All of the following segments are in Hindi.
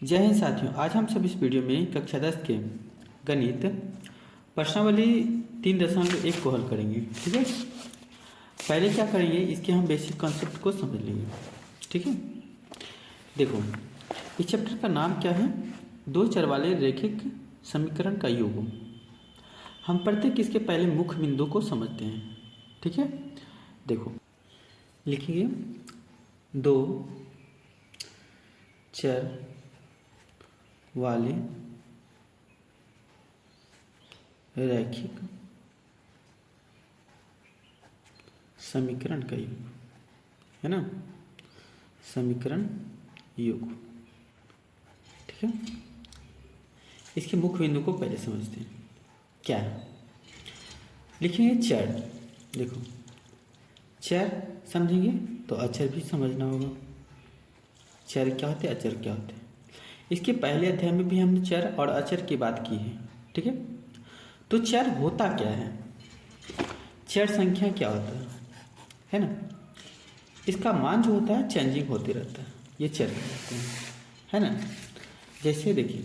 जय हिंद साथियों, आज हम सब इस वीडियो में कक्षा 10 के गणित प्रश्नावली 3.1 को हल करेंगे। ठीक है, पहले क्या करेंगे, इसके हम बेसिक कॉन्सेप्ट को समझ लेंगे। ठीक है, देखो इस चैप्टर का नाम क्या है, दो चर वाले रैखिक समीकरण का योग। हम प्रत्येक इसके पहले मुख्य बिंदु को समझते हैं। ठीक है, देखो लिखिए दो चर वाले रैखिक समीकरण का योग है ना, समीकरण योग। ठीक है, इसके मुख्य बिंदु को पहले समझते हैं। क्या है, लिखेंगे चर। देखो चर समझेंगे तो अक्षर भी समझना होगा। चर क्या होते हैं, अक्षर क्या होते हैं। इसके पहले अध्याय में भी हमने चर और अक्षर की बात की है। ठीक है, तो चर होता क्या है, चर संख्या क्या होता है ना, इसका मान जो होता है चेंजिंग होते रहता है, ये चर कहलाते हैं, है ना। जैसे देखिए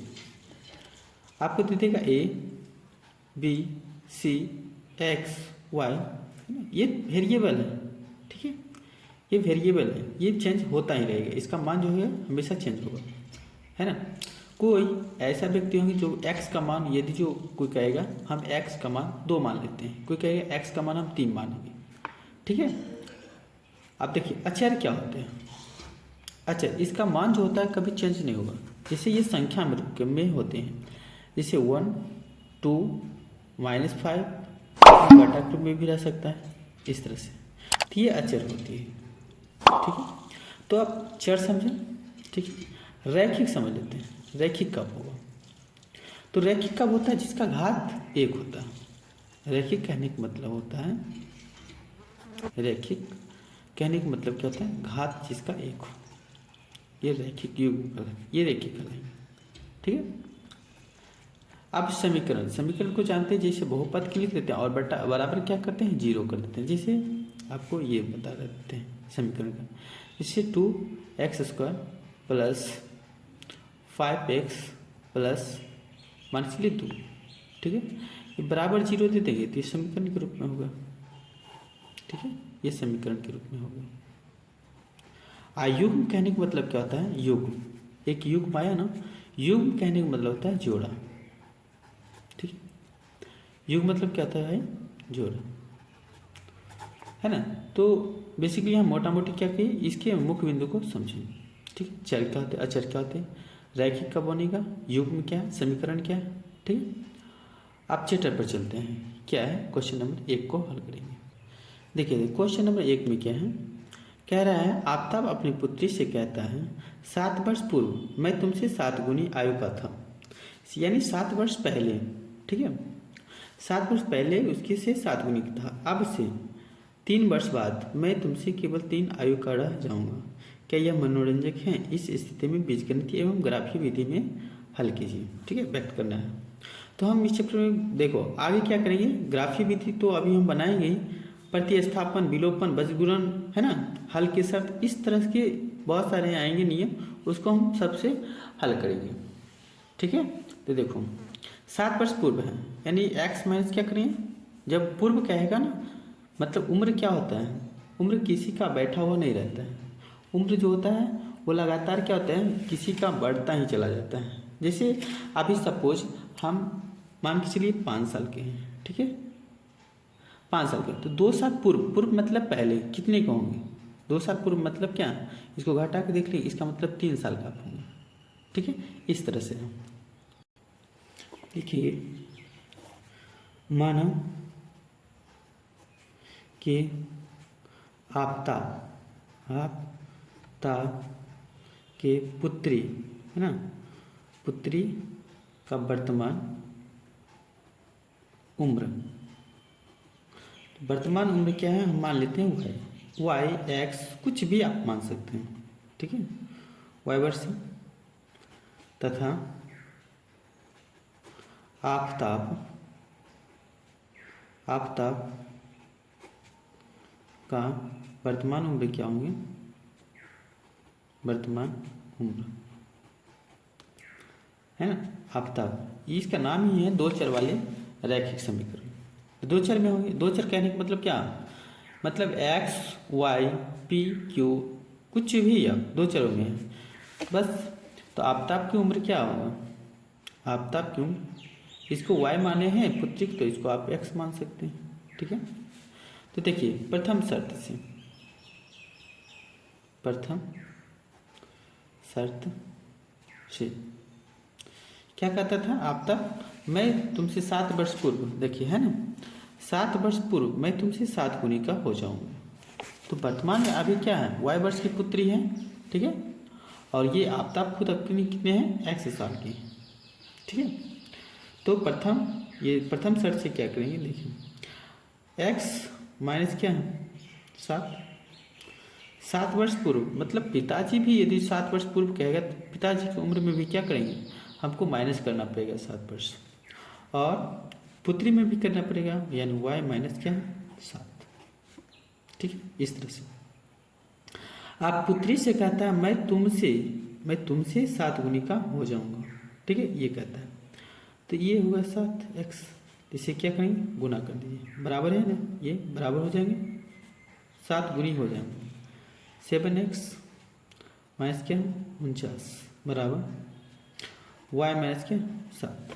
आपको दे देगा A B C X Y, है ना, ये वेरिएबल है। ठीक है, ये वेरिएबल है, ये चेंज होता ही रहेगा, इसका मान जो है हमेशा चेंज होगा, है ना। कोई ऐसा व्यक्ति होंगे जो x का मान, यदि जो कोई कहेगा हम x का मान 2 मान लेते हैं, कोई कहेगा x का मान हम 3 मानेंगे। ठीक है, अब देखिए अक्षर क्या होते हैं। अक्षर इसका मान जो होता है कभी चेंज नहीं होगा। जैसे ये संख्या में होते हैं, जैसे 1 2 -5 बटा 2 में भी रह सकता है, इस तरह से। तो ये अक्षर होती है। ठीक है, तो आप चर समझें। ठीक है, रैखिक समझ लेते हैं, रैखिक कब होगा। तो रैखिक कब होता है, जिसका घात 1 होता है। रैखिक कहने का मतलब होता है, रैखिक कहने का मतलब क्या होता है, घात जिसका 1 हो, ये रैखिक योग, ये रैखिक कहलाएंगे। ठीक है, अब समीकरण को जानते हैं, जैसे बहुपद के लिख देते हैं और बटा बराबर क्या करते हैं, 0 कर देते हैं। जैसे आपको ये बता देते हैं समीकरण का, इससे 2x² प्लस 5x प्लस -2। ठीक है, ये बराबर 0 दे देंगे तो ये समीकरण के रूप में होगा। ठीक है, ये समीकरण के रूप में होगा। युग्म कहने का मतलब क्या होता है, युग्म, एक युग्म आया ना, युग्म कहने का मतलब होता है जोड़ा। ठीक है, युग्म मतलब क्या होता है, जोड़ा, है ना। तो बेसिकली हम मोटा मोटी क्या किए, इसके मुख्य बिंदु को समझें। ठीक है, चर क्या होते हैं, अचर क्या होते हैं, रैखिक कब बनेगा, युग्म क्या है, समीकरण क्या है। ठीक है, आप चैप्टर पर चलते हैं। क्या है, क्वेश्चन नंबर 1 को हल करेंगे। देखिए क्वेश्चन नंबर 1 में क्या है, कह रहा है आफ्ताब अपनी पुत्री से कहता है 7 वर्ष पूर्व मैं तुमसे 7 गुनी आयु का था, यानी 7 वर्ष पहले। ठीक है, 7 वर्ष पहले उसकी से 7 गुनी था, अब से 3 वर्ष बाद मैं तुमसे केवल 3 आयु का रह जाऊंगा। क्या यह मनोरंजक है, इस स्थिति में बीजगणितीय एवं ग्राफीय विधि में हल कीजिए। ठीक है, व्यक्त करना है। तो हम इस चैप्टर में देखो आगे क्या करेंगे, ग्राफीय विधि तो अभी हम बनाएंगे ही, प्रतिस्थापन, विलोपन, बजगुणन, है ना, हल के शर्त, इस तरह के बहुत सारे आएंगे नियम, उसको हम सबसे हल करेंगे। ठीक है, तो देखो 7 वर्ष पूर्व है, यानी x माइनस क्या करेंगे, जब पूर्व कहेगा ना, मतलब उम्र क्या होता है, उम्र किसी का बैठा हुआ नहीं रहता है। उम्र जो होता है वो लगातार क्या होता है, किसी का बढ़ता ही चला जाता है। जैसे अभी सपोज हम मान के चलिए 5 साल के हैं। ठीक है, 5 साल के, तो 2 साल पूर्व, पूर्व मतलब पहले, कितने का होंगे, 2 साल पूर्व मतलब क्या, इसको घटा के देख लीजिए, इसका मतलब 3 साल का आप होंगे। ठीक है, इस तरह से देखिए, मानो कि आफ्ताब के पुत्री, है ना, पुत्री का वर्तमान उम्र, वर्तमान उम्र क्या है, हम मान लेते हैं वाई एक्स, कुछ भी आप मान सकते हैं। ठीक है, वाई वर्ष तथा आफ्ताब का वर्तमान उम्र क्या होंगे, वर्तमान उम्र है ना, आफ्ताब। इसका नाम ही है दो चर वाले रैखिक समीकरण। दो चर में होंगे, दो चर कहने का मतलब क्या, मतलब एक्स वाई पी क्यू कुछ भी या दो चरों में है बस। तो आफ्ताब की उम्र क्या होगा, आफ्ताब की उम्र, इसको वाई माने हैं पुत्रिक, तो इसको आप एक्स मान सकते हैं। ठीक है, तो देखिए प्रथम शर्त से, प्रथम शर्त से क्या कहता था, आफ्ताब मैं तुमसे 7 वर्ष पूर्व, देखिए है ना, 7 वर्ष पूर्व मैं तुमसे 7 गुनी का हो जाऊंगा। तो वर्तमान में अभी क्या है, वाई वर्ष की पुत्री है। ठीक है, और ये आफ्ताब खुद अपनी कितने हैं, एक्स साल के हैं। ठीक है, तो प्रथम, ये प्रथम शर्त से क्या करेंगे, देखिए एक्स माइनस क्या है 7, 7 वर्ष पूर्व, मतलब पिताजी भी यदि 7 वर्ष पूर्व कहेगा तो पिताजी की उम्र में भी क्या करेंगे, हमको माइनस करना पड़ेगा 7 वर्ष, और पुत्री में भी करना पड़ेगा, यानी वाई माइनस क्या है 7। ठीक है, इस तरह से आप पुत्री से कहता है मैं तुमसे 7 गुनी का हो जाऊंगा। ठीक है, ये कहता है, तो ये हुआ 7 एक्स, इसे क्या करेंगे, गुना कर दीजिए, बराबर है ना, ये बराबर हो जाएंगे, 7 गुनी हो जाएंगे, 7 एक्स माइनस क्या 49 बराबर वाई माइनस क्या 7।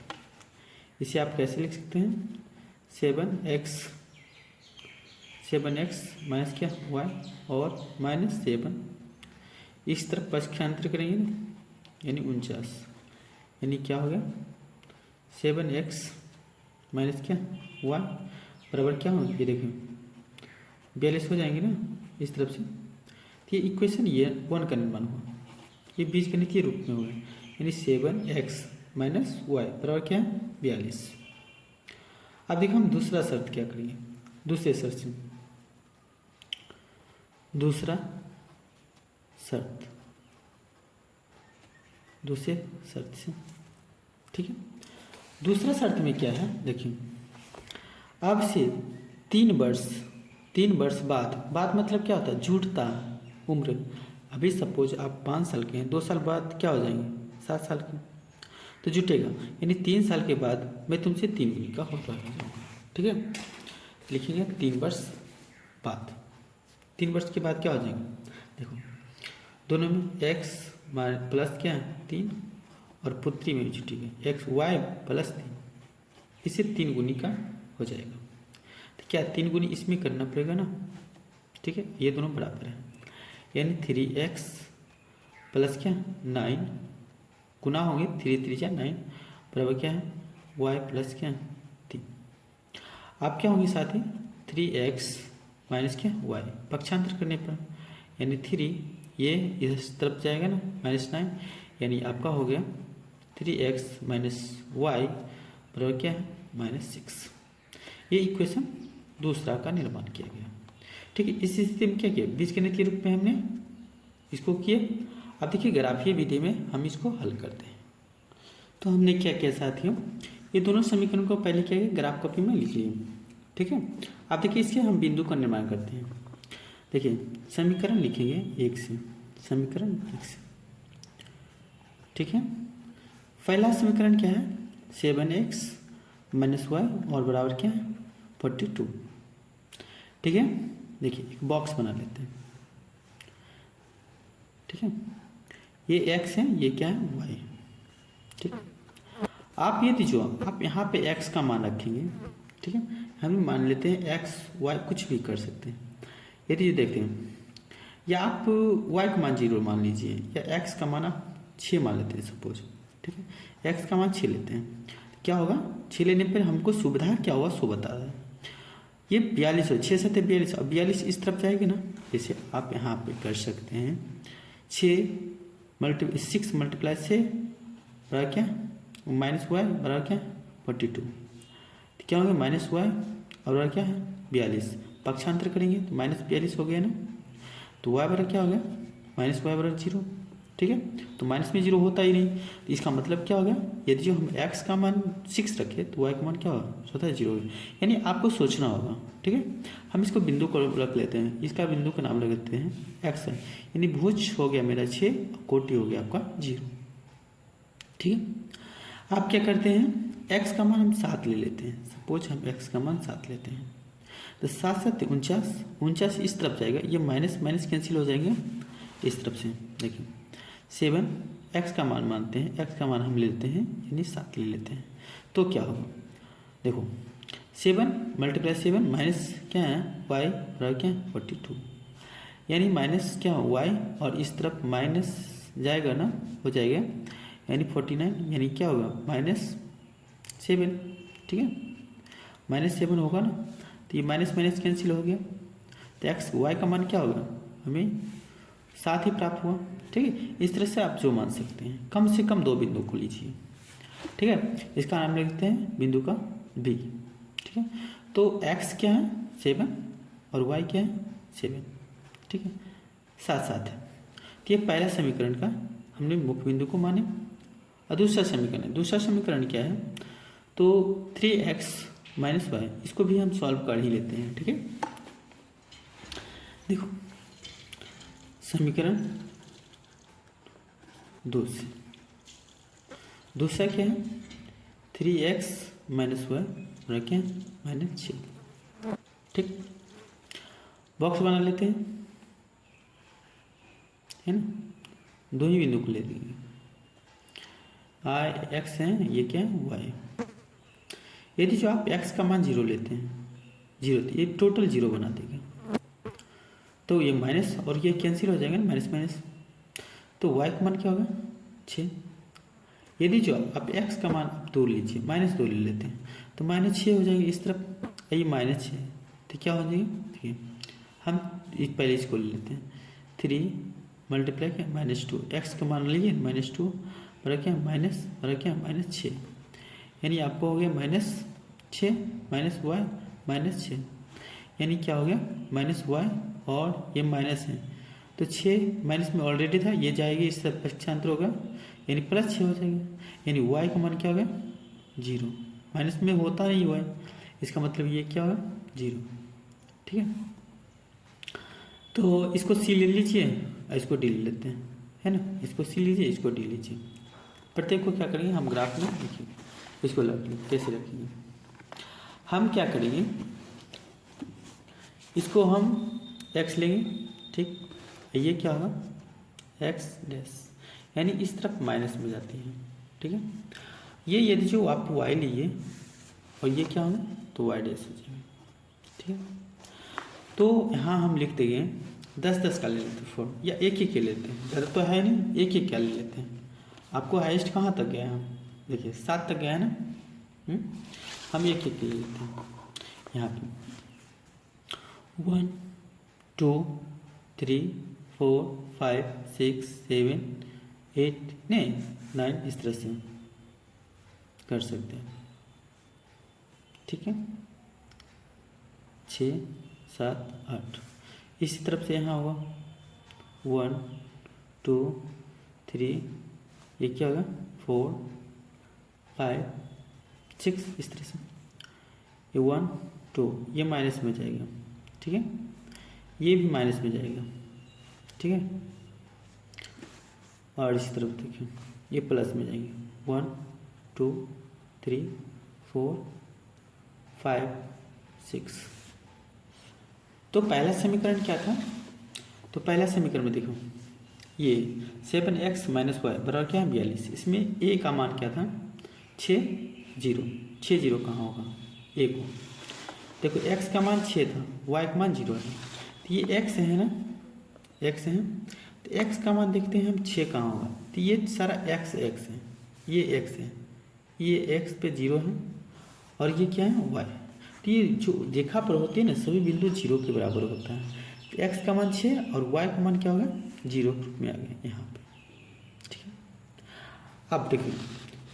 इसे आप कैसे लिख सकते हैं, 7 एक्स माइनस क्या वाई और माइनस 7, इस तरफ पक्षांतर करेंगे ना, यानी 49, यानी क्या हो गया 7 एक्स माइनस क्या वाई बराबर क्या हो, ये देखिए 42 हो जाएंगे ना इस तरफ से। तो ये इक्वेशन ये 1 का निर्माण हुआ, ये बीजगणितीय रूप में हुआ, यानी 7 एक्स माइनस वाई बराबर क्या है 42। अब देखो हम दूसरा शर्त क्या करेंगे, दूसरे शर्त से, दूसरा शर्त, दूसरे शर्त से। ठीक है, दूसरा शर्त में क्या है, देखिए अब से 3 वर्ष बाद मतलब क्या होता है, जुड़ता उम्र। अभी सपोज आप 5 साल के हैं, 2 साल बाद क्या हो जाएंगे 7 साल के, तो जुटेगा, यानी 3 साल के बाद मैं तुमसे 3 गुनी का हो जाऊंगा। ठीक है, लिखेंगे 3 वर्ष बाद, 3 वर्ष के बाद क्या हो जाएगा, देखो दोनों में एक्स प्लस क्या 3 और पुत्री में जुटेगा एक्स वाई प्लस 3, इसे 3 गुनी का हो जाएगा। तो क्या 3 गुनी इसमें करना पड़ेगा ना। ठीक है, ये दोनों बराबर है, यानी 3x प्लस क्या 9 गुना होंगे 3 3 9 बराबर क्या है y प्लस क्या 3। आप क्या होंगे साथ ही 3x माइनस क्या y, पक्षांतर करने पर यानी 3, ये इस तरफ जाएगा ना -9, यानी आपका हो गया 3x माइनस वाई बराबर क्या है -6। ये इक्वेशन दूसरा का निर्माण किया गया। ठीक है, इस स्थिति में क्या किया, बीजगणितीय रूप में हमने इसको किया। अब देखिए ग्राफीय विधि में हम इसको हल करते हैं, तो हमने क्या किया साथियों, ये दोनों समीकरण को पहले क्या किया, ग्राफ कॉपी में लिख लिए। ठीक है, अब देखिए इसके हम बिंदु का निर्माण करते हैं। देखिए समीकरण लिखेंगे 1 से, समीकरण 1 से। ठीक है, पहला समीकरण क्या है 7x माइनस वाई और बराबर क्या है 42। ठीक है, देखिए एक बॉक्स बना लेते हैं। ठीक है, ये x है, ये क्या है y है। ठीक है, आप ये दीजिए, आप यहाँ पे x का मान रखेंगे। ठीक है, हम मान लेते हैं x y कुछ भी कर सकते हैं। यदि देखते हैं, या आप y का मान 0 मान लीजिए, या x का मान आप 6 मान लेते हैं सपोज। ठीक है, x का मान 6 लेते हैं, क्या होगा 6 लेने पर हमको सुविधा क्या होगा सो बता रहा है। ये 42 हो, 6 7 42, अब 42 इस तरफ जाएगी ना, जैसे आप यहाँ पे कर सकते हैं 6 मल्टीप्लाई 6 बराबर क्या माइनस वाई बराबर क्या 42, तो क्या हो गया माइनस वाई और बराबर क्या है 42, पक्षांतर करेंगे तो -42 हो गया ना, तो वाई बराबर क्या हो गया माइनस वाई बराबर 0। ठीक है, तो माइनस में 0 होता ही नहीं, तो इसका मतलब क्या हो गया, यदि जो हम x का मान 6 रखे तो y का मान क्या होगा स्वतः 0 होगा। यानी आपको सोचना होगा। ठीक है, हम इसको बिंदु को रख लेते हैं, इसका बिंदु का नाम रखते हैं x है, यानी भुज हो गया मेरा 6, कोटि हो गया आपका 0। ठीक है, आप क्या करते हैं, एक्स का मान हम 7 ले लेते हैं। सपोज हम एक्स का मान 7 लेते हैं, तो 7 7 49, 49 इस तरफ जाएगा, ये माइनस माइनस कैंसिल हो जाएंगे इस तरफ से। देखिए 7 एक्स का मान मानते हैं, एक्स का मान हम ले लेते हैं यानी 7 ले लेते हैं, तो क्या होगा, देखो 7 मल्टीप्लाई 7 माइनस क्या है वाई और क्या है 42, यानी माइनस क्या वाई और इस तरफ माइनस जाएगा ना, हो जाएगा यानी 49, यानी क्या होगा -7, ठीक है, -7 होगा ना, तो ये माइनस माइनस कैंसिल हो गया, तो एक्स वाई का मान क्या होगा, हमें 7 ही प्राप्त हुआ। ठीक है, इस तरह से आप जो मान सकते हैं, कम से कम 2 बिंदु को लीजिए। ठीक है, इसका नाम लिखते हैं बिंदु का बी। ठीक है, तो एक्स क्या है 7 और वाई क्या है 7, ठीक है, 7 7 है। तो ये पहला समीकरण का हमने मुख्य बिंदु को माने। और दूसरा समीकरण क्या है, तो 3x - y, इसको भी हम सॉल्व कर ही लेते हैं। ठीक है, देखो समीकरण दूसरा क्या है 3x - y और क्या -6। ठीक, बॉक्स बना लेते हैं, है ना, दो ही बिंदु को ले लेंगे, x है, ये क्या है y। यदि जो आप x का मान 0 लेते हैं, 0, ये टोटल 0 बना देगा, तो ये माइनस और ये कैंसिल हो जाएगा ना, माइनस माइनस, तो y का मान क्या होगा 6। यदि जो आप x का मान आप 2 लीजिए, -2 ले लेते हैं, तो -6 हो जाएगी इस तरफ, ये -6, तो क्या हो जाएगी, देखिए हम पहले इसको ले लेते हैं, 3 मल्टीप्लाई क्या -2, एक्स का मान लीजिए -2 और क्या -6, यानी आपको हो गया -6 -y -6, यानी क्या हो गया -y और ये माइनस है, तो 6 माइनस में ऑलरेडी था, ये जाएगी इस तरफ पक्षांतर होगा, यानी +6 हो जाएगा, यानी y का मान क्या होगा 0, माइनस में होता नहीं y, इसका मतलब ये क्या होगा 0। ठीक है, तो इसको सी ले लीजिए और इसको डी ले लेते हैं, है ना, इसको सी लीजिए, इसको डी लीजिए, प्रत्येक को क्या करेंगे हम ग्राफ में देखिए, इसको कैसे रखेंगे, हम क्या करेंगे, इसको हम x लेंगे, ठीक, ये क्या होगा x डैश, यानी इस तरफ माइनस में जाती है। ठीक है, ये यदि जो आप y लीजिए और ये क्या होगा तो y डैश हो जाएगा। ठीक है, तो यहाँ हम लिख देंगे 10 का ले लेते हैं फॉर्म, या एक के लेते हैं, ज़्यादा तो है नहीं, एक क्या ले लेते हैं। आपको हाइस्ट कहाँ तक गया है, हम देखिए 7 तक गया है ना, हम एक ले लेते हैं, यहाँ पे 1 2 3 4 5 6 7 8 नहीं 9, इस तरह से कर सकते हैं। ठीक है, 6 7 8, इसी तरफ से यहाँ होगा 1 2 3, ये क्या होगा 4 5 6, इस तरह से ये 1 2, ये माइनस में जाएगा। ठीक है, ये भी माइनस में जाएगा। ठीक है, और इसी तरफ देखिए ये प्लस में जाएंगे 1 2 3 4 5 6। तो पहला समीकरण क्या था, तो पहला समीकरण में देखो ये 7x - y बराबर क्या है 42, इसमें a का मान क्या था 6 0 कहाँ होगा a को, देखो x का मान 6 था, y का मान 0 है, तो ये x है ना, x है, तो x का मान देखते हैं हम 6 कहाँ होगा, तो ये सारा x है, ये x है, ये x पे 0 है और ये क्या है y, तो ये जो रेखा पर होती है ना सभी बिंदु 0 के बराबर होता है, तो x का मान 6 और y का मान क्या होगा 0 में आ गया यहाँ पे। ठीक है, अब देखिए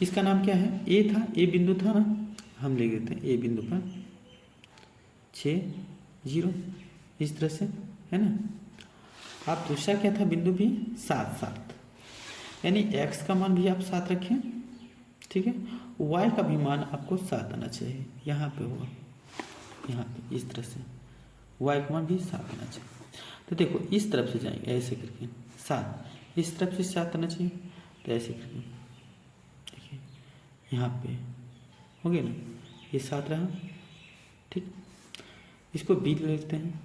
इसका नाम क्या है, a था, a बिंदु था ना, हम ले लेते हैं a बिंदु पर 6 0, इस तरह से, है ना। आप दूसरा क्या था बिंदु भी 7 7, यानी x का मान भी आप 7 रखें। ठीक है, y का भी मान आपको 7 आना चाहिए, यहाँ पे होगा, यहाँ पे इस तरह से y का मान भी 7 आना चाहिए। तो देखो इस तरफ से जाएंगे ऐसे करके 7, इस तरफ से 7 आना चाहिए, तो ऐसे करके देखिए यहाँ पे हो गया ना, ये 7 रहा। ठीक, इसको बी ले लेते हैं,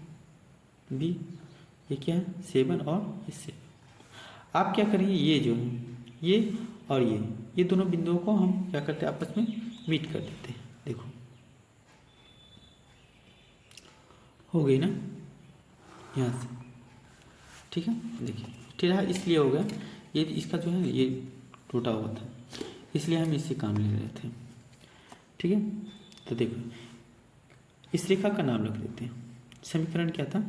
बी ये क्या है 7 और इससे आप क्या करेंगे, ये जो है ये और ये दोनों बिंदुओं को हम क्या करते हैं आपस में मीट कर देते हैं। देखो हो गई ना यहाँ से, ठीक है। देखिए टेढ़ा इसलिए हो गया, ये इसका जो है ये टूटा हुआ था, इसलिए हम इससे काम ले रहे थे, ठीक है। तो देखो इस रेखा का नाम रख देते हैं। समीकरण क्या था,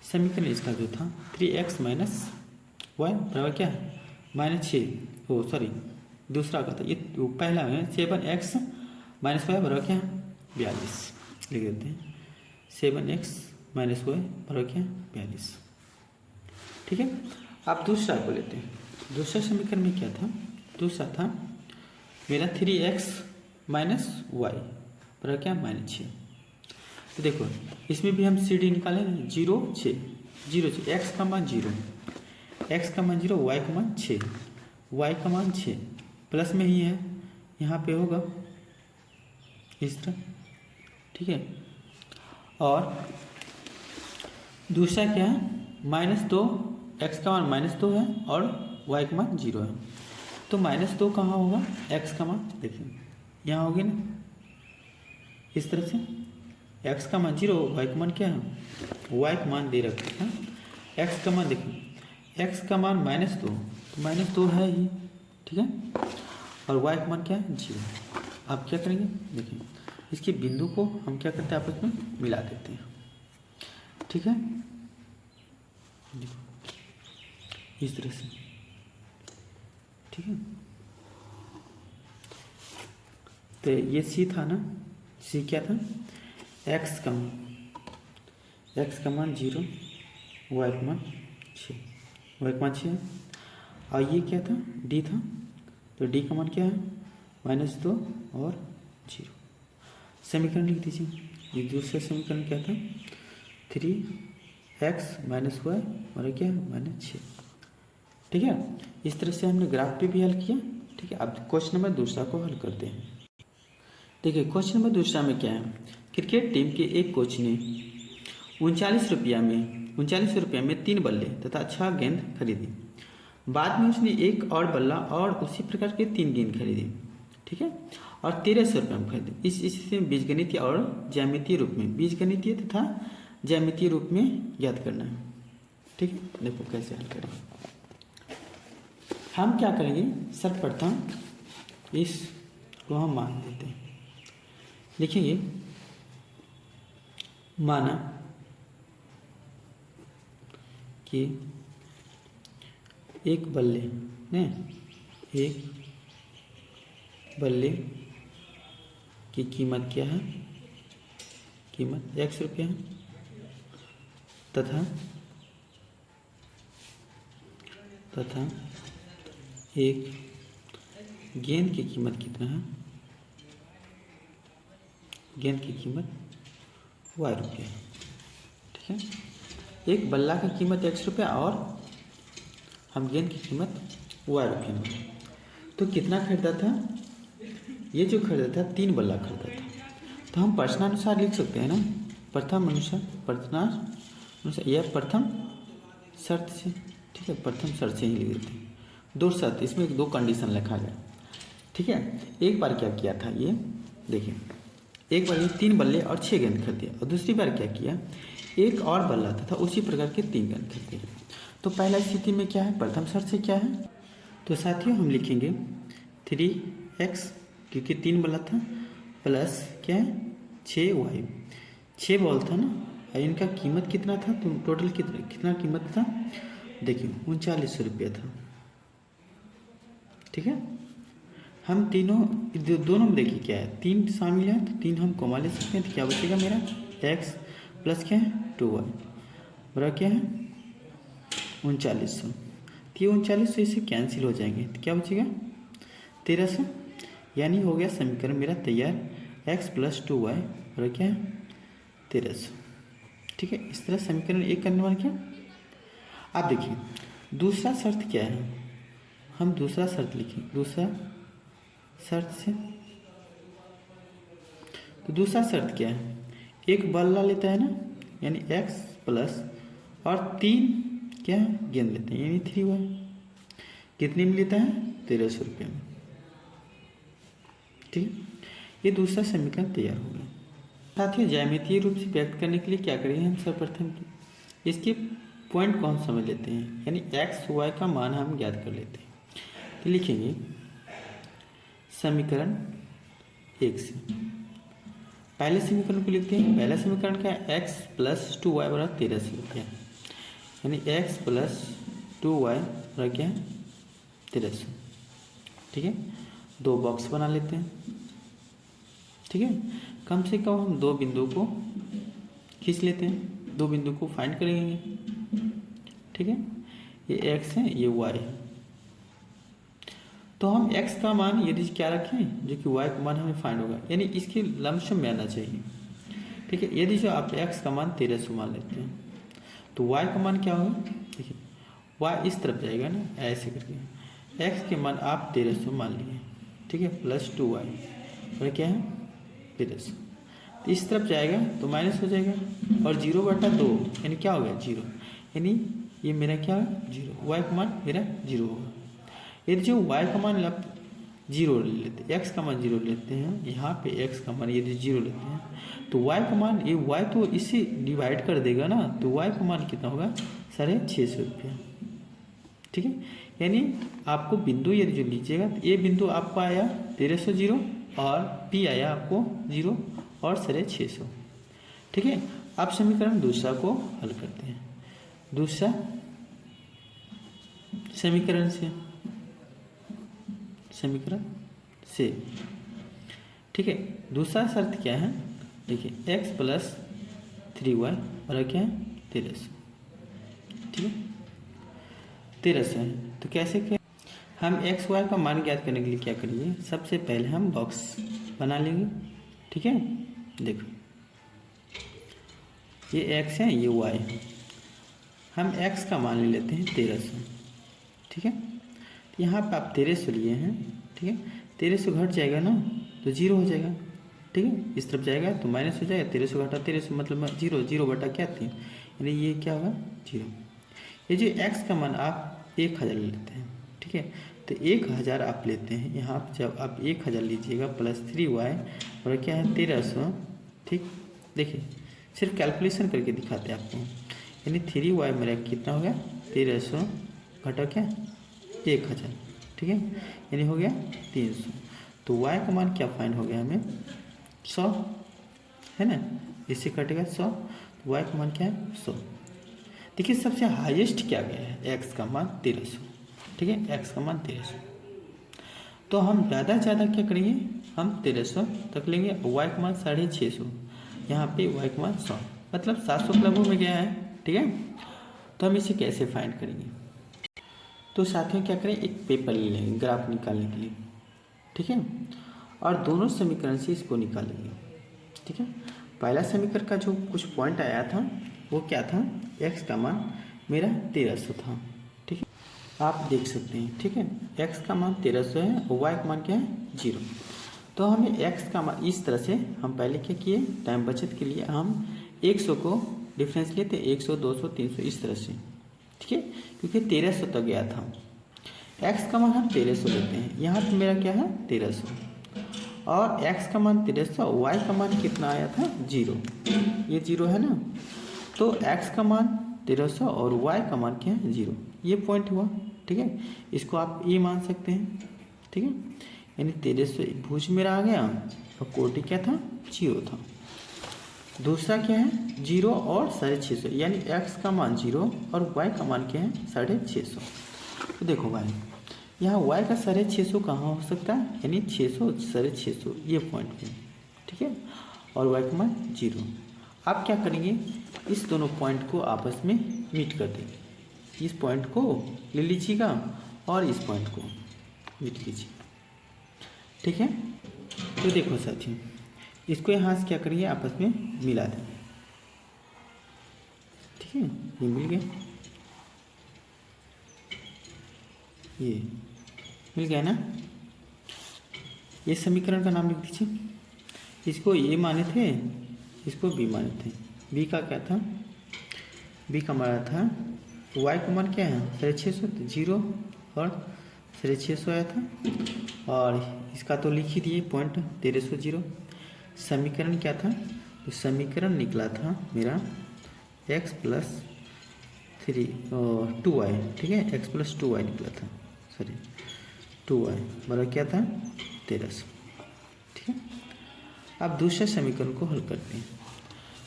समीकरण इसका जो था 3x माइनस वाई बराबर क्या है -6, ओ सॉरी दूसरा का था ये, पहला है 7x माइनस वाई बराबर क्या है 42, लिख देते हैं 7x माइनस वाई बराबर क्या है 42, ठीक है। आप दूसरा को लेते हैं, दूसरा समीकरण में क्या था, दूसरा था मेरा 3x माइनस वाई बराबर क्या -6। तो देखो इसमें भी हम सी डी निकालें 0 6 0 6, एक्स का मान 0, एक्स का मान 0, वाई का मान 6, वाई का मान 6 प्लस में ही है, यहाँ पे होगा इस तरह, ठीक है। और दूसरा क्या है -2, एक्स का मान -2 है और वाई का मान 0 है, तो -2 कहाँ होगा, एक्स का मान देखिए यहाँ होगी ना इस तरह से, एक्स का मान 0, वाई का मान क्या है, वाई का मान दे रखा है, एक्स का मान देखिए एक्स का मान -2 तो -2 है ही, ठीक है। और वाई का मान क्या है 0। आप क्या करेंगे देखिए इसके बिंदु को हम क्या करते हैं आपस में मिला देते हैं, ठीक है। इस तरह से, ठीक है। तो ये सी था ना, सी क्या था, एक्स का मान 0, वाई का मान 6, वाई का मान 6, और ये क्या था डी था, तो डी का मान क्या है -2 और 0। समीकरण लिख दीजिए, ये दूसरा समीकरण क्या था 3x माइनस वाई और क्या -6, ठीक है। इस तरह से हमने ग्राफ पे भी हल किया, ठीक है। अब क्वेश्चन नंबर दूसरा को हल करते हैं। देखिए क्वेश्चन नंबर दूसरा में क्या है, क्रिकेट टीम के एक कोच ने 39 रुपया में 3 बल्ले तथा 6 गेंद खरीदी। बाद में उसने एक और बल्ला और उसी प्रकार के 3 गेंद खरीदी, ठीक है, और 1300 रुपये में खरीदे। इस स्थिति में बीजगणितीय और ज्यामितीय रूप में, बीजगणितीय तथा ज्यामितीय रूप में ज्ञात करना है, ठीक है। देखो कैसे हल करेंगे, हम क्या करेंगे, सर्वप्रथम इसको हम मान देते हैं, लिखेंगे माना कि एक बल्ले ने, एक बल्ले की कीमत क्या है, कीमत x रुपया है, तथा एक गेंद की कीमत कितना है, गेंद की कीमत y रुपया, ठीक है। एक बल्ला की कीमत x रुपया और हम गेंद की कीमत y रुपये में, तो कितना खरीदा था, ये जो खरीदा था 3 बल्ला खरीदा था, तो हम प्रश्नानुसार लिख सकते हैं ना, प्रथम अनुसार यह प्रथम शर्त से, ठीक है, प्रथम शर्त से ही लिख देते हैं। 2 शर्त, इसमें 2 कंडीशन लिखा गया, ठीक है। एक बार क्या किया था, ये देखिए एक बार ये 3 बल्ले और 6 गेंद खरीदे, और दूसरी बार क्या किया, एक और बल्ला था उसी प्रकार के 3 गेंद खरीदे। तो पहला स्थिति में क्या है, प्रथम शर्त से क्या है, तो साथियों हम लिखेंगे 3x क्योंकि 3 बल्ला था प्लस क्या है 6y, 6 बॉल था ना, और इनका कीमत कितना था, तो टोटल कितना कीमत था, देखिए 3900 रुपया था, ठीक है। हम तीनों दोनों में देखिए क्या है, 3 शामिल है, तो 3 हम कॉमा ले सकते हैं, तो क्या बचेगा मेरा x प्लस क्या है 2y बराबर क्या है 3900, तो ये 3900 इससे कैंसिल हो जाएंगे, तो क्या बचेगा 1300, यानी हो गया समीकरण मेरा तैयार, x प्लस 2y बराबर क्या है 1300, ठीक है। इस तरह समीकरण 1 करने वाला क्या। आप देखिए दूसरा शर्त क्या है, हम दूसरा शर्त लिखें, दूसरा शर्त से। तो दूसरा शर्त क्या है, एक बल ला लेता है ना, यानी x प्लस और 3 क्या है गेंद लेते हैं, यानी 3y। कितने में लेता है, 1300 रुपये में। ठीक है, ये दूसरा समीकरण तैयार हो गया। साथियों, ज्यामितीय रूप से व्यक्त करने के लिए क्या करेंगे हम, सर्वप्रथम इसके पॉइंट को हम समझ लेते हैं, यानी x y का मान हम ज्ञात कर लेते हैं। तो लिखेंगे समीकरण 1 से पहले समीकरण को लिखते हैं। पहला समीकरण क्या है, x प्लस 2y बराबर 1300 लिखते हैं, यानी x प्लस 2y बराबर क्या है, 1300। ठीक है, 2 बॉक्स बना लेते हैं। ठीक है, कम से कम हम 2 बिंदु को खींच लेते हैं, 2 बिंदु को फाइंड करेंगे। ठीक है, ये x है, ये y है। तो हम x का मान यदि क्या रखें, जो कि y का मान हमें फाइंड होगा, यानी इसके लमसम में आना चाहिए। ठीक है, यदि जो आप x का मान 1300 मान लेते हैं, तो y का मान क्या होगा, देखिए y इस तरफ जाएगा ना, ऐसे करके x के मान आप 1300 मान लिए। ठीक है, प्लस 2y और क्या है 1300, तो इस तरफ जाएगा तो माइनस हो जाएगा, और 0/2 यानी क्या हो गया, 0, यानी ये मेरा क्या है 0, y का मान मेरा 0 होगा। यदि जो y का मान आप 0 ले लेते हैं, x का मान 0 लेते हैं, यहाँ पे x का मान यदि 0 लेते हैं, तो y का मान, ये y तो इसे डिवाइड कर देगा ना, तो y का मान कितना होगा, 650 रुपया। ठीक है, यानी आपको बिंदु यदि जो लीजिएगा, तो ये बिंदु आपको आया 1300 0 और p आया आपको 0 और 650। ठीक है, अब समीकरण दूसरा को हल करते हैं। दूसरा समीकरण से ठीक है, दूसरा शर्त क्या है, देखिए x प्लस 3y और क्या है 1300। ठीक है, 1300 है, तो कैसे क्या, हम x y का मान ज्ञात करने के लिए क्या करेंगे, सबसे पहले हम बॉक्स बना लेंगे। ठीक है, देखो ये x है, ये y है, हम x का मान ले लेते हैं 1300। ठीक है, यहाँ पे आप 1300 लिए हैं। ठीक है, 1300 घट जाएगा ना, तो 0 हो जाएगा। ठीक है, इस तरफ जाएगा तो माइनस हो जाएगा, 1300 घटा 1300 मतलब 0, 0 बटा क्या 3, यानी ये क्या होगा 0। ये जो x का मान आप 1000 ले लेते हैं। ठीक है, तो 1000 आप लेते हैं, यहाँ जब आप 1000 लीजिएगा प्लस 3y और क्या है 1300। ठीक, देखिए सिर्फ कैलकुलेशन करके दिखाते हैं आपको, यानी 3y मेरा कितना हो गया 1300 घटा क्या 1000। ठीक है, यानी हो गया 300। तो y का मान क्या फाइंड हो गया हमें 100, है ना, इससे कटेगा 100, तो y का मान क्या है 100। देखिए सबसे हाईएस्ट क्या गया है, x का मान 1300। ठीक है, x का मान 1300, तो हम ज़्यादा से ज़्यादा क्या करेंगे, हम 1300 तक लेंगे, y का मान 650, यहाँ पे y का मान 100, मतलब 700 के लगभग में गया है। ठीक है, तो हम इसे कैसे फाइंड करेंगे, तो साथियों क्या करें, एक पेपर ले लेंगे ग्राफ निकालने के लिए। ठीक है, और दोनों समीकरण से इसको निकालेंगे। ठीक है, पहला समीकरण का जो कुछ पॉइंट आया था वो क्या था, x का मान मेरा 1300 था। ठीक है, आप देख सकते हैं। ठीक है, x का मान 1300 है और y का मान क्या है 0। तो हमें x का मान इस तरह से, हम पहले क्या किए, टाइम बचत के लिए हम 100 को डिफरेंस लेते, 100 200 300 इस तरह से। ठीक है, क्योंकि 1300 तक गया था, x का मान हम 1300 लेते हैं, यहाँ पे मेरा क्या है 1300, और x का मान 1300, y का मान कितना आया था 0, ये 0 है ना, तो x का मान 1300 और y का मान क्या है 0, ये पॉइंट हुआ। ठीक है, इसको आप ये मान सकते हैं। ठीक है, यानी 1300 भुज मेरा आ गया और कोटि क्या था 0 था। दूसरा क्या है 0 और 650, यानी x का मान 0 और y का मान क्या है 650। तो देखो भाई, यहाँ y का 650 कहाँ हो सकता है, यानी 600 650 ये पॉइंट पे। ठीक है, और y का मान 0। आप क्या करेंगे, इस दोनों पॉइंट को आपस में मीट कर देंगे, इस पॉइंट को ले लीजिएगा और इस पॉइंट को मीट कीजिए। ठीक है, तो देखो साथियों, इसको यहाँ से क्या करिए, आपस में मिला देंगे। ठीक है, ये मिल गया, ये मिल गया ना। ये समीकरण का नाम लिख दीजिए। इसको ए माने थे, इसको बी माने थे। बी का क्या था, बी का हमारा था वाई का मान क्या है 650, तो 0 और 650 आया था। और इसका तो लिख ही दिए पॉइंट 1300। समीकरण क्या था, तो समीकरण निकला था मेरा x प्लस 2y, ठीक है, x प्लस 2y निकला था, सॉरी 2y बराबर क्या था 1300, ठीक है। अब दूसरे समीकरण को हल करते हैं।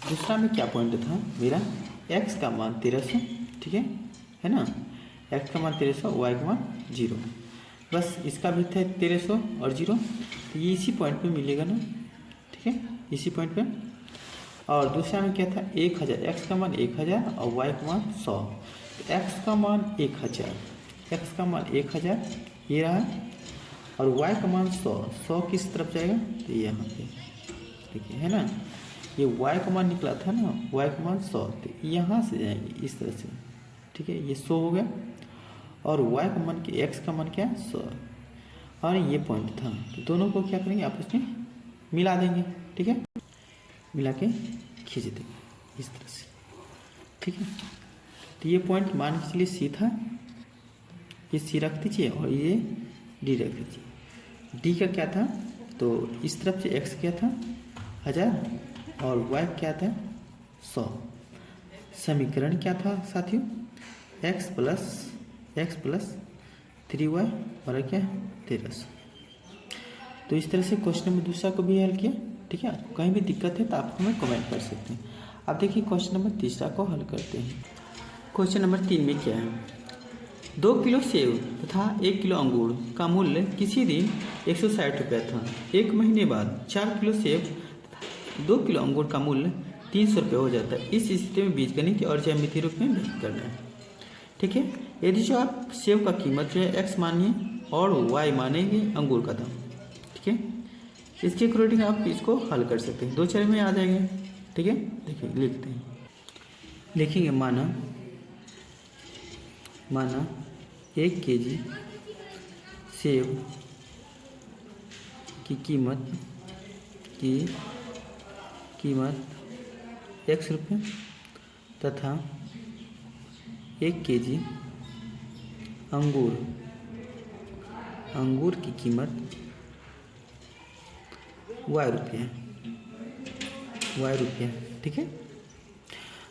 दूसरा में क्या पॉइंट था मेरा, x का मान 1300, ठीक है ना, x का मान 1300, y का मान 0। बस इसका भी था 1300 और 0, तो ये इसी पॉइंट पे मिलेगा ना, ठीक है, इसी पॉइंट पे। और दूसरा में क्या था 1000, x का मान 1000 और y का मान 100। तो x का मान 1000, x का मान 1000 ये रहा, और y का मान 100 किस तरफ जाएगा, तो यहाँ पे देखिए है ना, ये y का मान निकला था ना, y का मान 100, तो यहाँ से जाएंगे इस तरह से, ठीक है, ये 100 हो गया। और y का मान क्या, x का मान क्या है 100, और ये पॉइंट था, तो दोनों को क्या करेंगे आपस में मिला देंगे, ठीक है, मिला के खींच देंगे इस तरह से, ठीक है। तो ये पॉइंट मान के चलिए सी था, ये सी रख दीजिए और ये डी रख दीजिए। डी का क्या था, तो इस तरफ से x क्या था 1000 और y क्या था 100। समीकरण क्या था साथियों, x प्लस 3y बराबर क्या 1300। तो इस तरह से क्वेश्चन नंबर दूसरा को भी हल किया, ठीक है। आपको कहीं भी दिक्कत है तो आप हमें कमेंट कर सकते हैं। अब देखिए क्वेश्चन नंबर तीसरा को हल करते हैं। क्वेश्चन नंबर 3 में क्या है, 2 किलो सेब तथा 1 किलो अंगूर का मूल्य किसी दिन 160 रुपया था। एक महीने बाद 4 किलो सेब तथा 2 किलो अंगूर का मूल्य 300 रुपये हो जाता है। इस स्थिति में बीजगणित और ज्यामितीय रूप में व्यक्त करना है, ठीक है। यदि जो आप सेब का कीमत जो है x मानिए और y मानेंगे अंगूर का दाम, ठीक है, इसके अकॉर्डिंग आप इसको हल कर सकते हैं, 2 चरण में आ जाएंगे, ठीक है। देखिए लिखते हैं, लिखेंगे माना 1 kg सेब की कीमत x रुपये तथा 1 kg अंगूर की कीमत y रुपया, ठीक है।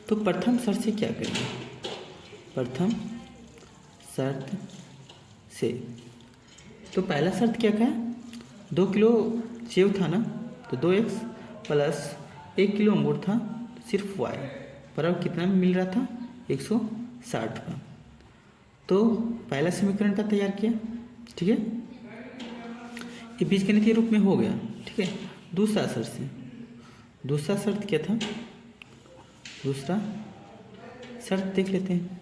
तो प्रथम शर्त से क्या करेंगे, प्रथम शर्त से तो पहला शर्त क्या है, 2 किलो सेब था ना, तो 2x प्लस 1 किलो अंगूर था, तो सिर्फ y बराबर कितना में मिल रहा था 160 का। तो पहला समीकरण का तैयार किया, ठीक है, ये बीजगणितीय रूप में हो गया, ठीक है। दूसरा शर्त क्या था, दूसरा शर्त देख लेते हैं।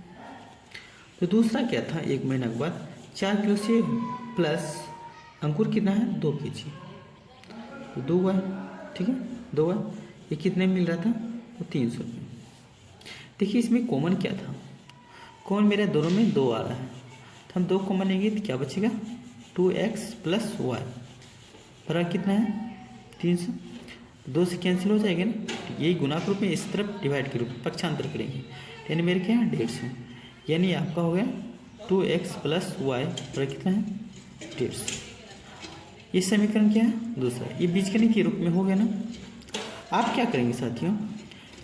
तो दूसरा क्या था, 1 महीना के बाद 4 किलो सेब प्लस अंगूर कितना है 2 kg, तो 2y, ठीक है, 2y ये कितने में मिल रहा था, तो 300 रुपये। देखिए इसमें कॉमन क्या था, कॉमन मेरे दोनों में 2 आ रहा है, तो हम 2 कॉमन लेंगे तो क्या बचेगा 2x प्लस y बराबर कितना है 300, 2 से कैंसिल हो जाएगा ना, तो यही गुणा के रूप में इस तरफ डिवाइड के रूप में पक्षांतर करेंगे, यानी मेरे क्या है 150, यानी आपका हो गया 2x प्लस y बराबर कितना है 150। ये समीकरण क्या है दूसरा, ये बीजगणित के रूप में हो गया ना। आप क्या करेंगे साथियों,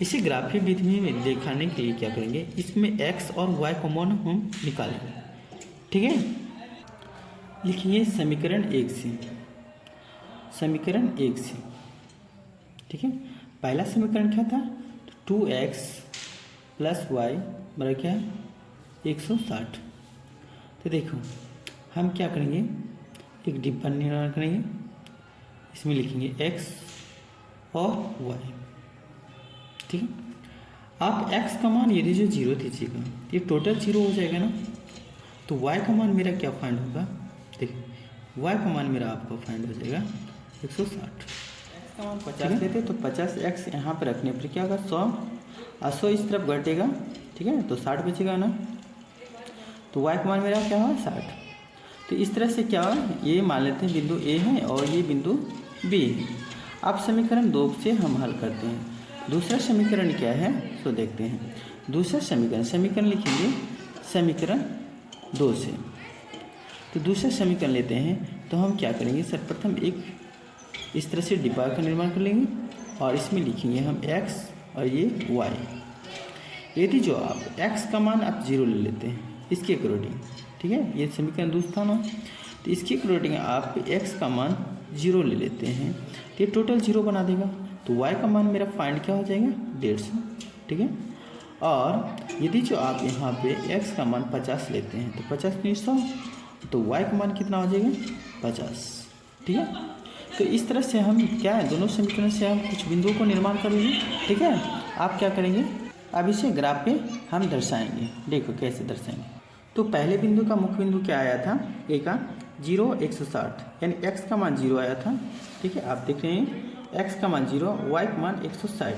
इसे ग्राफीय विधि में दिखाने के लिए क्या करेंगे, इसमें x और y कॉमन हम निकालेंगे, ठीक है। लिखिए समीकरण 1 से, ठीक है। पहला समीकरण क्या था, 2x प्लस y बराबर क्या है 160। तो देखो हम क्या करेंगे, एक डिब्बा निर्माण करेंगे, इसमें लिखेंगे x और y, ठीक है। आप x का मान यदि जो 0 दीजिएगा ये टोटल 0 हो जाएगा ना, तो y का मान मेरा क्या फाइंड होगा, देखिए y का मान मेरा आपका फाइंड हो जाएगा 160। x का मान 50 लेते तो 50x यहाँ पर रखने पर क्या होगा 100, और 100 इस तरफ घटेगा, ठीक है, तो 60 बचेगा ना, तो y का मान मेरा क्या होगा 60। तो तो इस तरह से क्या हुआ, ये मान लेते हैं बिंदु ए है और ये बिंदु बी है। अब समीकरण 2 से हम हल करते हैं। दूसरा समीकरण क्या है तो देखते हैं। दूसरा समीकरण लिखेंगे समीकरण 2 से। तो दूसरा समीकरण लेते हैं तो हम क्या करेंगे, सर्वप्रथम एक इस तरह से डिब्बा का निर्माण कर लेंगे और इसमें लिखेंगे हम x और ये y। यदि जो आप x का मान आप 0 ले लेते हैं इसके अकॉर्डिंग, ठीक है, ये समीकरण दूसरा ना, तो इसके अकॉर्डिंग आप x का मान 0 ले लेते हैं तो ये टोटल 0 बना देगा। तो y का मान मेरा फाइंड क्या हो जाएगा 150, ठीक है। और यदि जो आप यहाँ पे x का मान 50 लेते हैं तो 50 में 100, तो y का मान कितना हो जाएगा 50, ठीक है। तो इस तरह से हम क्या है, दोनों समीकरण से हम कुछ बिंदुओं को निर्माण करेंगे, ठीक है। आप क्या करेंगे, अब इसे ग्राफ पे हम दर्शाएंगे। देखो कैसे दर्शाएंगे। तो पहले बिंदु का मुख्य बिंदु क्या आया था, ए का 0 160, यानी x का मान 0 आया था, ठीक है। आप देख रहे हैं x का मान 0, y का मान 160।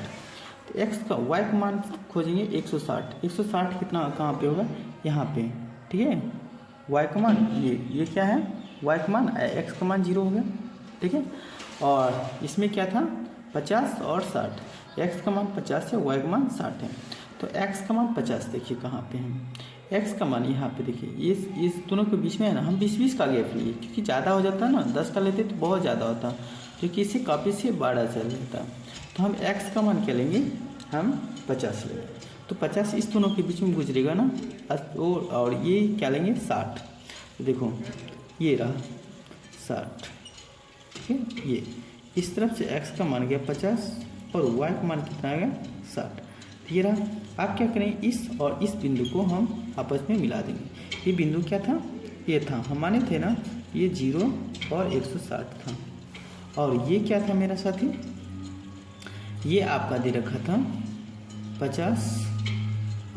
तो y का मान खोजेंगे 160। 160 कितना कहाँ पे होगा, यहाँ पे, ठीक है। y का मान ये क्या है, y का मान x का मान 0 हो गया, ठीक है। और इसमें क्या था 50 और 60, x का मान 50 है, y का मान 60 है। तो x का मान 50 देखिए कहाँ पे है, x का मान यहाँ पे देखिए, इस दोनों के बीच में है ना, हम 20-20 का गैप लिए क्योंकि ज़्यादा हो जाता है ना, 10 का लेते तो बहुत ज़्यादा होता, क्योंकि इसे काफ़ी से बड़ा चल जाता। तो हम x का मान क्या लेंगे, हम 50 लेंगे। तो 50 इस दोनों के बीच में गुजरेगा ना, और ये क्या लेंगे 60। तो देखो ये रहा 60, ठीक है। ये इस तरफ से x का मान गया 50 और y का मान कितना आ गया 60। तो ये रहा। आप क्या करें, इस और इस बिंदु को हम आपस में मिला देंगे। ये बिंदु क्या था, ये था, हम माने थे ना, ये 0 और 160 था। और ये क्या था मेरा साथी, ये आपका दे रखा था 50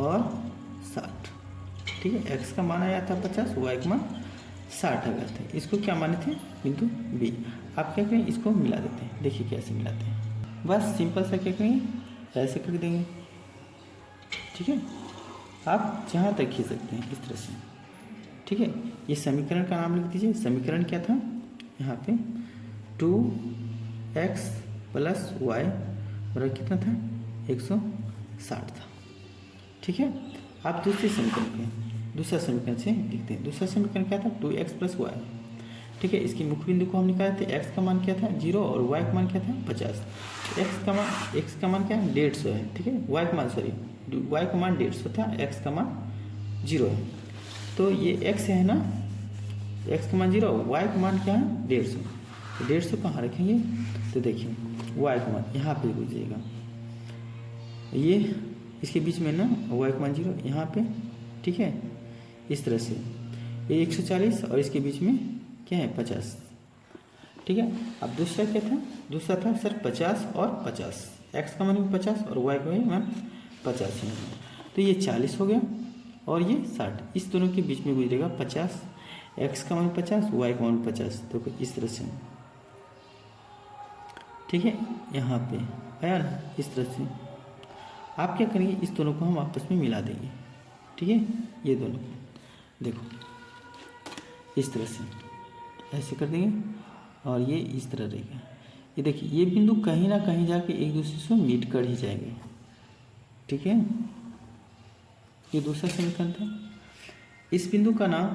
और 60, ठीक है। x का मान आया था 50, y का मान 60 आ गया था। इसको क्या माने थे, बिंदु बी। आप क्या करें, इसको मिला देते हैं। देखिए कैसे मिलाते हैं, बस सिंपल सा क्या करेंगे, ऐसे कर देंगे, ठीक है। आप जहाँ तक खींच सकते हैं इस तरह से, ठीक है। ये समीकरण का नाम लिख दीजिए। समीकरण क्या था यहाँ पे, 2x + y बराबर कितना था 160 था, ठीक है। आप दूसरे समीकरण पे दूसरा समीकरण से लिखते हैं। दूसरा समीकरण क्या था, 2x + y, ठीक है। इसकी मुख्य बिंदु को हम निकाले थे, x का मान क्या था 0 और y का मान क्या था 50। x का मान क्या है 150 है, ठीक है। y का मान 150 था, x का मान 0 है। तो ये x है ना, x का मान 0, y का मान क्या है 150। तो 150 कहाँ रखेंगे, तो देखिए y का मान यहाँ पे गुजरेगा, ये इसके बीच में ना y का मान 0 यहाँ पे, ठीक है। इस तरह से ये 140 और इसके बीच में क्या है 50, ठीक है। अब दूसरा क्या था, दूसरा था सर 50 और 50, x का मान 50 और y का मान 50 है। तो ये 40 हो गया और ये 60, इस दोनों के बीच में गुजरेगा 50, x का मान 50, y का मान 50। तो इस तरह से, ठीक है, यहाँ पे आया ना, इस तरह से आप क्या करेंगे, इस दोनों को हम आपस में मिला देंगे, ठीक है। ये दोनों देखो इस तरह से ऐसे कर देंगे और ये इस तरह रहेगा। ये देखिए ये बिंदु कहीं ना कहीं जाके एक दूसरे से मीट कर ही जाएंगे, ठीक है। ये दूसरा समीकरण था। इस बिंदु का नाम,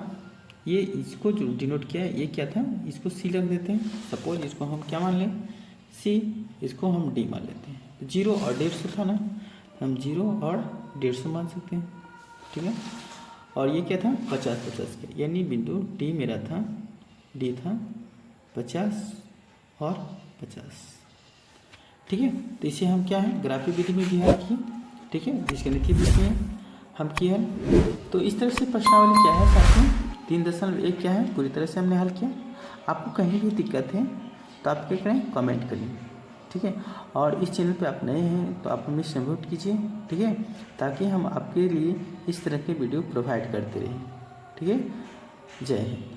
ये इसको जो डिनोट किया है ये क्या था, इसको सी रख देते हैं। सपोज इसको हम क्या मान लें सी, इसको हम डी मान लेते हैं। तो 0 और 150 था ना, हम 0 और 150 मान सकते हैं, ठीक है। और ये क्या था 50-50 का, यानी बिंदु डी मेरा था, डी था 50 और 50, ठीक है। तो इसे हम क्या है ग्राफिक विधि में भी हल किए, ठीक है, बीजगणितीय विधि में हम किए हैं। तो इस तरह से प्रश्नावली क्या है साथ में 3.1 क्या है पूरी तरह से हमने हल किया। आपको कहीं भी दिक्कत है तो आप क्या करें कमेंट करिए, ठीक है। और इस चैनल पे आप नए हैं तो आप हमें सपोर्ट कीजिए, ठीक है, ताकि हम आपके लिए इस तरह के वीडियो प्रोवाइड करते रहें, ठीक है। जय हिंद।